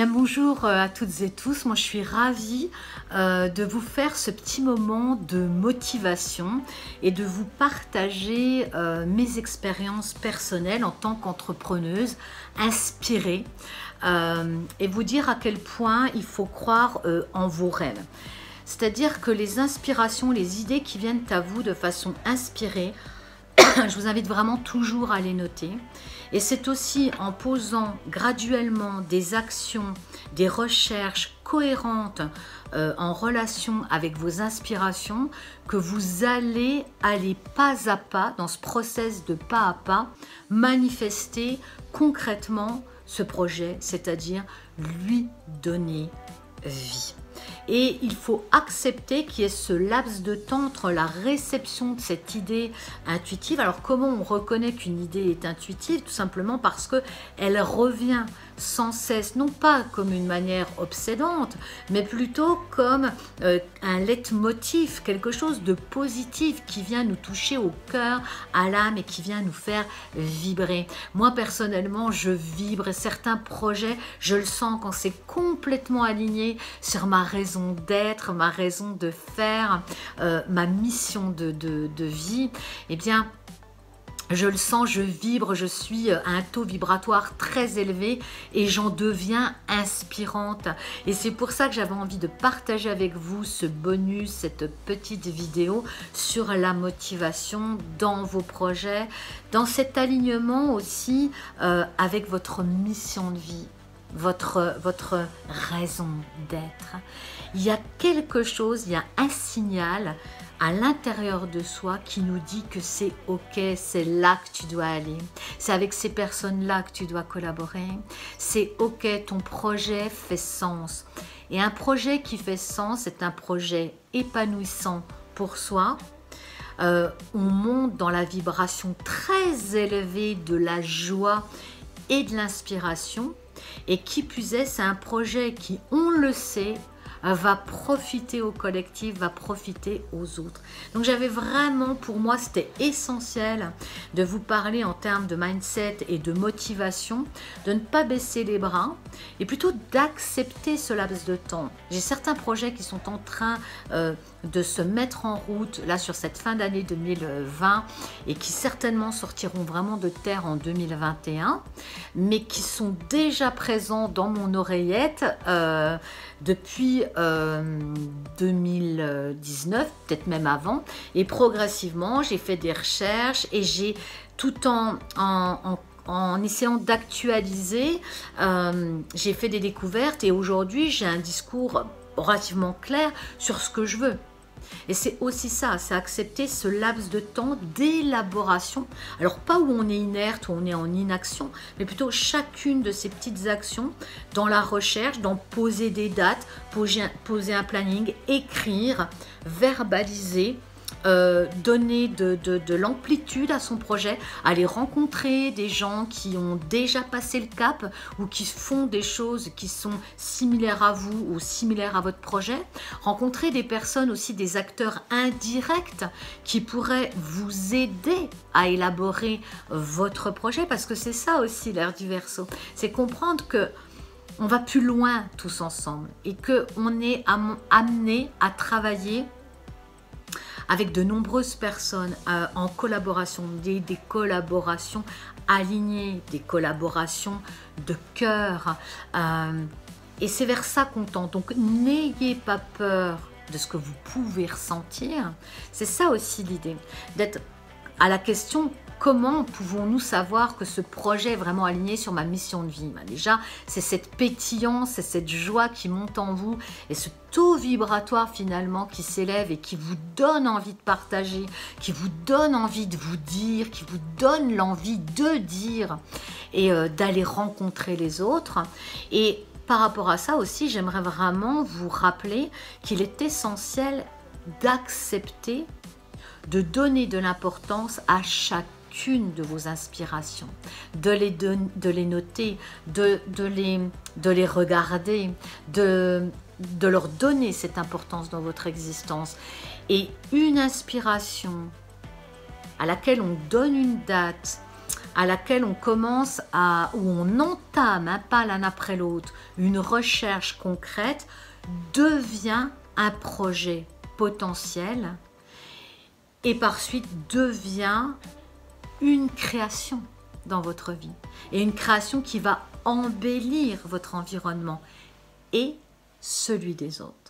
Bien bonjour à toutes et tous, moi je suis ravie de vous faire ce petit moment de motivation et de vous partager mes expériences personnelles en tant qu'entrepreneuse inspirée et vous dire à quel point il faut croire en vos rêves. C'est-à-dire que les inspirations, les idées qui viennent à vous de façon inspirée, je vous invite vraiment toujours à les noter. Et c'est aussi en posant graduellement des actions, des recherches cohérentes en relation avec vos inspirations que vous allez aller pas à pas dans ce process de pas à pas manifester concrètement ce projet, c'est-à-dire lui donner vie. Et il faut accepter qu'il y ait ce laps de temps entre la réception de cette idée intuitive. Alors comment on reconnaît qu'une idée est intuitive? Tout simplement parce qu'elle revient sans cesse, non pas comme une manière obsédante, mais plutôt comme un leitmotiv, quelque chose de positif qui vient nous toucher au cœur, à l'âme et qui vient nous faire vibrer. Moi personnellement, je vibre et certains projets, je le sens quand c'est complètement aligné sur ma raison d'être, ma raison de faire, ma mission de vie, eh bien, je le sens, je vibre, je suis à un taux vibratoire très élevé et j'en deviens inspirante. Et c'est pour ça que j'avais envie de partager avec vous ce bonus, cette petite vidéo sur la motivation dans vos projets, dans cet alignement aussi avec votre mission de vie, votre raison d'être. Il y a quelque chose, il y a un signal à l'intérieur de soi qui nous dit que c'est ok, c'est là que tu dois aller, c'est avec ces personnes-là que tu dois collaborer, c'est ok, ton projet fait sens. Et un projet qui fait sens, c'est un projet épanouissant pour soi. On monte dans la vibration très élevée de la joie et de l'inspiration. Et qui plus est, c'est un projet qui, on le sait, va profiter au collectif, va profiter aux autres. Donc j'avais vraiment, pour moi, c'était essentiel de vous parler en termes de mindset et de motivation, de ne pas baisser les bras et plutôt d'accepter ce laps de temps. J'ai certains projets qui sont en train de se mettre en route là sur cette fin d'année 2020 et qui certainement sortiront vraiment de terre en 2021, mais qui sont déjà présents dans mon oreillette depuis 2019, peut-être même avant, et progressivement j'ai fait des recherches et j'ai tout en essayant d'actualiser, j'ai fait des découvertes et aujourd'hui j'ai un discours relativement clair sur ce que je veux. Et c'est aussi ça, c'est accepter ce laps de temps d'élaboration. Alors pas où on est inerte, où on est en inaction, mais plutôt chacune de ces petites actions dans la recherche, dans poser des dates, poser un planning, écrire, verbaliser, donner de l'amplitude à son projet, aller rencontrer des gens qui ont déjà passé le cap ou qui font des choses qui sont similaires à vous ou similaires à votre projet, rencontrer des personnes aussi, des acteurs indirects qui pourraient vous aider à élaborer votre projet, parce que c'est ça aussi l'ère du Verseau, c'est comprendre que on va plus loin tous ensemble et qu'on est amené à travailler avec de nombreuses personnes en collaboration, des collaborations alignées, des collaborations de cœur. Et c'est vers ça qu'on tend. Donc n'ayez pas peur de ce que vous pouvez ressentir. C'est ça aussi l'idée, d'être à la question: comment pouvons-nous savoir que ce projet est vraiment aligné sur ma mission de vie? Déjà, c'est cette pétillance, c'est cette joie qui monte en vous et ce taux vibratoire finalement qui s'élève et qui vous donne envie de partager, qui vous donne envie de vous dire, qui vous donne l'envie de dire et d'aller rencontrer les autres. Et par rapport à ça aussi, j'aimerais vraiment vous rappeler qu'il est essentiel d'accepter de donner de l'importance à chacune de vos inspirations, de les noter, de les regarder, de leur donner cette importance dans votre existence. Et une inspiration à laquelle on donne une date, à laquelle on commence à, où on entame un pas l'un après l'autre, une recherche concrète, devient un projet potentiel et par suite devient une création dans votre vie. Et une création qui va embellir votre environnement et celui des autres.